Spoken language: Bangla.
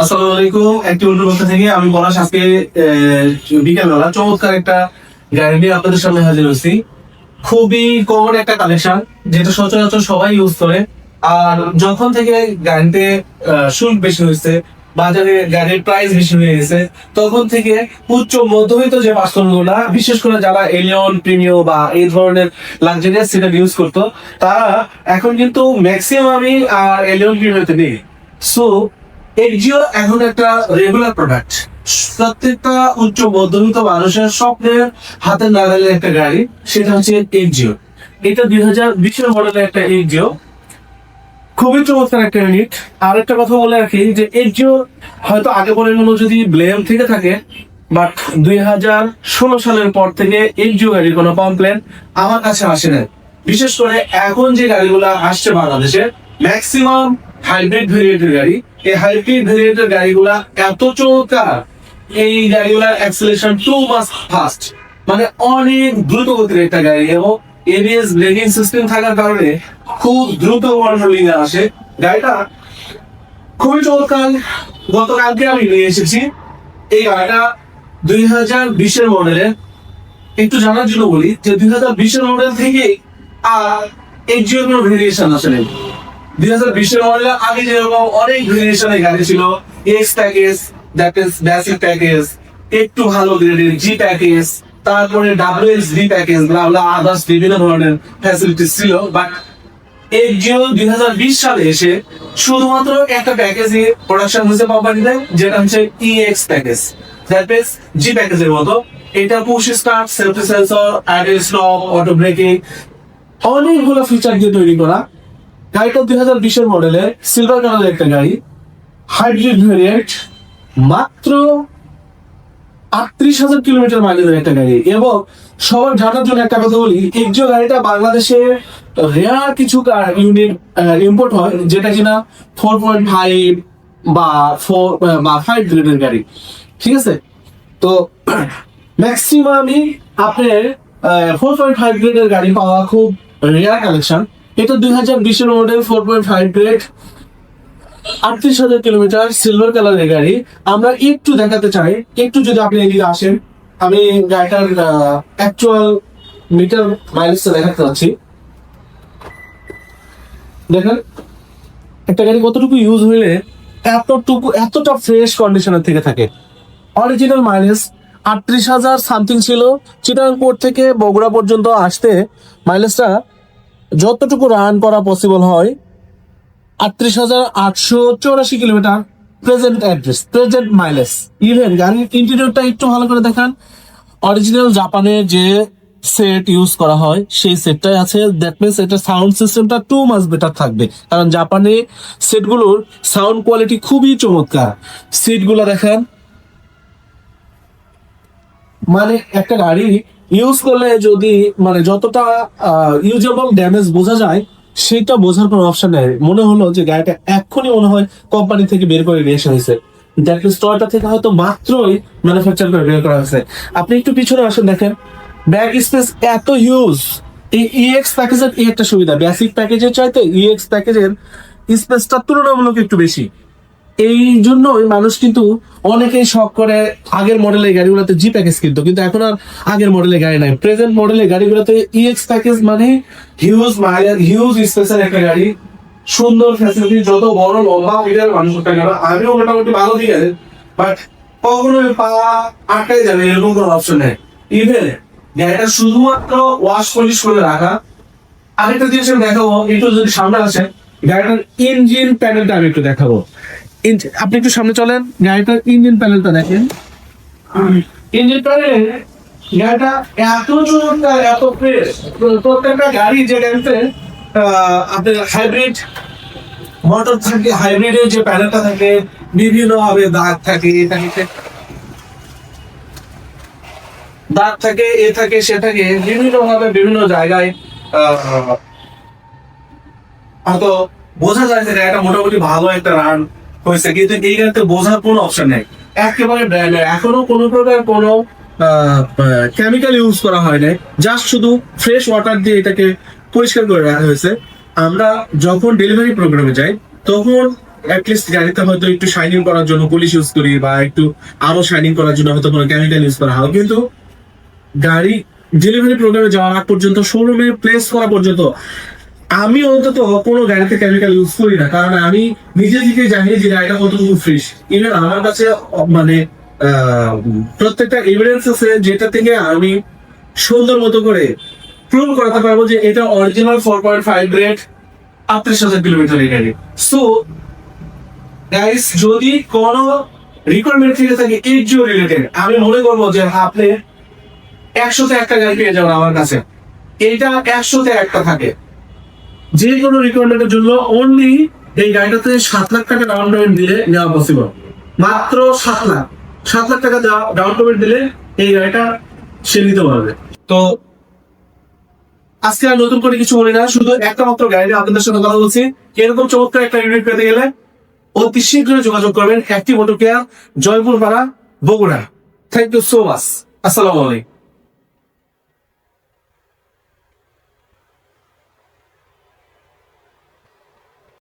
আসসালামু আলাইকুম। একটি অন্যের পক্ষ থেকে আমি পলাশ আজকে বিকেলবেলা চমৎকার একটা গাড়ি নিয়ে আপনাদের সামনে হাজির হয়েছি। খুবই কমন একটা কালেকশন, যেটা সচরাচর সবাই ইউজ করে। আর যখন থেকে গাড়িতে শুল্ক বেশি হয়েছে, বাজারে গাড়ির প্রাইস বেশি হয়ে গেছে, তখন থেকে উচ্চ মধ্যবিত্ত যে পার্সন গুলা, বিশেষ করে যারা এলিয়ন প্রিমিও বা এই ধরনের লাক্সারিয়াস সেটা ইউজ করতো, তারা এখন কিন্তু ম্যাক্সিমামই আর এলিয়ন প্রিমিওতে নেই। সো এক্সিও এখন একটা রেগুলার প্রোডাক্ট, প্রত্যেকটা উচ্চ মধ্যবিত্ত মানুষের স্বপ্নের হাতের নাগালের একটা গাড়ি, সেটা হচ্ছে এক্সিও। এটা 2020-এর মডেলের একটা এক্সিও, খুবই চমৎকার একটা ইউনিট। আর একটা কথা বলে রাখি যে এক্সিও হয়তো আগে পরে কোনো যদি ব্লেম থেকে থাকে, বাট 2016 সালের পর থেকে এক্সিও গাড়ির কোনো কমপ্লেন আমার কাছে আসে না। বিশেষ করে এখন যে গাড়িগুলো আসছে বাংলাদেশে, ম্যাক্সিমাম হাইব্রিড ভেরিয়েন্টের গাড়ি। এই হাইব্রিড ভেরিয়েন্টের গাড়িগুলা এত চমৎকার, এই গাড়িগুলার অ্যাক্সেলারেশন টু মাস ফাস্ট, মানে অনেক দ্রুত গতির একটা গাড়ি, এবং এবিএস ব্রেকিং সিস্টেম থাকার কারণে খুব দ্রুত কন্ট্রোলিং এ আসে গাড়িটা। খুবই চমৎকার। গতকালকে আমি নিয়ে এসেছি এই গাড়িটা 2020-এর মডেলের। একটু জানার জন্য বলি যে 2020-এর মডেল থেকে আর এক্সিওর কোনো ভেরিয়েশন আসেনি। 2020-এর মডেলের আগে যেরকম অনেক ভেরিয়েশনের গাড়ি ছিল, x package, that is basic package, একটু ভালো গ্রেডের জি প্যাকেজ, তারপরে ডাব্লিউএস ভি প্যাকেজ, ব্লা আদার্স বিভিন্ন ধরনের ফ্যাসিলিটিস ছিল। বাট এক্সিও 2020 সালে এসে শুধুমাত্র একটা প্যাকেজে প্রোডাকশন হয়েছে কোম্পানিতে, যেটা হচ্ছে ইএক্স প্যাকেজ, দ্যাট মিন্স জি প্যাকেজের মতো। এটা push start, safety sensor, Adele stop, auto breaking, অনেকগুলো ফিচার দিয়ে তৈরি করা। গাড়িটা 2020-এর মডেলের সিলভার কালারের একটা গাড়ি, হাইব্রিড ভেরিয়েন্ট, মাত্র 38,000 কিলোমিটার মাইলেজের একটা গাড়ি। এবং সবার জানার জন্য একটা কথা বলি, এক্সিও গাড়িটা বাংলাদেশে রেয়ার কিছু ইউনিট ইম্পোর্ট হয়, যেটা কিনা 4.5 বা 4 বা 5 গ্রেডের গাড়ি, ঠিক আছে? তো ম্যাক্সিমামই আপনার 4.5 গ্রেডের গাড়ি পাওয়া খুব রেয়ার কালেকশন। এটা 2020-এর মডেল 4.5 গ্রেড, 38,000 কিলোমিটার, সিলভার কালারের গাড়ি। আমরা একটু দেখাতে চাই, একটু যদি আপনি এদিকে আসেন, আমি গাড়িটার অ্যাকচুয়াল মিটার মাইলেজটা দেখাতে চাচ্ছি। দেখেন একটা গাড়ি কতটুকু ইউজ হইলে এতটা ফ্রেশ কন্ডিশনের থেকে থাকে। অরিজিনাল মাইলেজ 38,000 সামথিং ছিল। চিটাগাং পোর্ট থেকে বগুড়া পর্যন্ত আসতে মাইলেজটা যতটুকু রান করা পসিবল হয় 38,884 kilometre present address, present mileage. Even গাড়ির ইন্টেরিয়রটা একটু ভালো করে দেখান, অরিজিনাল জাপানের যে সেট ইউজ করা হয় সেই সেটটাই আছে। দ্যাট মিনস এটা সাউন্ড সিস্টেমটা টু মাস বেটার থাকবে, কারণ জাপানে সেটগুলোর সাউন্ড কোয়ালিটি খুবই চমৎকার। সিটগুলো দেখেন, মানে একটা গাড়ি ইউজ করলে যদি মানে যতটা ইউজেবল ড্যামেজ বোঝা যায়, সেটা বোঝার কোনো অপশন নেই। মনে হলো যে গাড়িটা এক্ষুনি মনে হয় কোম্পানি থেকে বের করে নিয়ে আসা হয়েছে, দ্যাট মিনস টয়োটা থেকে হয়তো মাত্রই ম্যানুফ্যাকচার করে বের করা হয়েছে। আপনি একটু পিছনে আসেন, দেখেন ব্যাক স্পেস এত হিউজ। এই ইএক্স প্যাকেজের এই একটা সুবিধা, বেসিক প্যাকেজের চাইতে ইএক্স প্যাকেজের স্পেসটা তুলনামূলক একটু বেশি। এই জন্যই মানুষ কিন্তু অনেকেই শখ করে আগের মডেলের গাড়িগুলোতে জি প্যাকেজ কিনতো, কিন্তু এখন আর আগের মডেলের গাড়ি নাই। প্রেজেন্ট মডেলের গাড়িগুলোতে ইএক্স প্যাকেজ মানে হিউজ মাইলেজ, হিউজ স্পেসের একটা গাড়ি, সুন্দর ফ্যাসিলিটি, যত বড় লম্বা মিটার মানুষ করতে গেল। আমিও মোটামুটি ভালো দিকে, বাট কখনো পা আটকাই যাবে এরকম কোনো অপশন নেই। ইভেন গাড়িটা শুধুমাত্র ওয়াশ পলিশ করে রাখা। আরেকটা জিনিস আমি দেখাবো, একটু যদি সামনে আসে, গাড়িটার ইঞ্জিন প্যানেলটা আমি একটু দেখাবো। আপনি একটু সামনে চলেন, গাড়িটার ইঞ্জিন প্যানেলটা দেখেন। ইঞ্জিন প্যানেলে গাড়িটা এত চমৎকার, এত ফ্রেশ। প্রত্যেকটা গাড়ি যে গাড়িতে আপনার হাইব্রিড মোটর থাকে, হাইব্রিডের যে প্যানেলটা থাকে, বিভিন্ন ভাবে দাগ থাকে, দাগ থাকে, এ থাকে, সে থাকে, বিভিন্ন ভাবে বিভিন্ন জায়গায় হয়তো বোঝা যায় যে গাড়িটা মোটামুটি ভালো একটা রান হয়েছে, কিন্তু এই গাড়িতে বোঝার কোনো অপশন নেই। একেবারে ব্র্যান্ডের, এখনো কোনো প্রকার কোনো কেমিক্যাল ইউজ করা হয় নাই, জাস্ট শুধু ফ্রেশ ওয়াটার দিয়ে এটাকে পরিষ্কার করে রাখা হয়েছে। আমরা যখন ডেলিভারি প্রোগ্রামে যাই তখন অ্যাটলিস্ট গাড়িতে হয়তো একটু শাইনিং করার জন্য পুলিশ ইউজ করি বা একটু আরো শাইনিং করার জন্য হয়তো কোনো কেমিক্যাল ইউজ করা হয়, কিন্তু গাড়ি ডেলিভারি প্রোগ্রামে যাওয়ার আগ পর্যন্ত, শোরুমে প্লেস করা পর্যন্ত আমি অন্তত কোনো গাড়িতে কেমিক্যাল ইউজ করি না, কারণ আমি নিজে থেকে জানি যে গাড়িটা কতটুকু ফ্রেশ। ইভেন আমার কাছে মানে প্রত্যেকটা এভিডেন্স আছে যেটা থেকে আমি সুন্দর মতো করে প্রুভ করাতে পারবো যে এটা অরিজিনাল 4.5 গ্রেড 38,000 কিলোমিটার এই গাড়ি। সো গাইস, যদি কোনো রিকোয়ারমেন্ট থেকে থাকে এইচজিও রিলেটেড, আমি মনে করবো যে আপনি 100-তে একটা গাড়ি পেয়ে যাবেন আমার কাছে। এইটা 100-তে একটা থাকে। যে কোনো রিকোয়ারমেন্টের জন্য অনলি এই গাড়িটাতে 7 লাখ টাকা ডাউন পেমেন্ট দিলে নেওয়া পসিবল। মাত্র 7 লাখ টাকা ডাউন পেমেন্ট দিলে এই গাড়িটা সে নিতে পারবে। তো আজকে আর নতুন করে কিছু বলি না, শুধু একটা মাত্র গাড়ি নিয়ে আপনাদের সাথে কথা বলছি। এরকম চমৎকার একটা ইউনিট পেতে গেলে অতি শীঘ্রই যোগাযোগ করবেন active auto care, Joypur Para, Bogura. Thank you so much. আসসালামু আলাইকুম।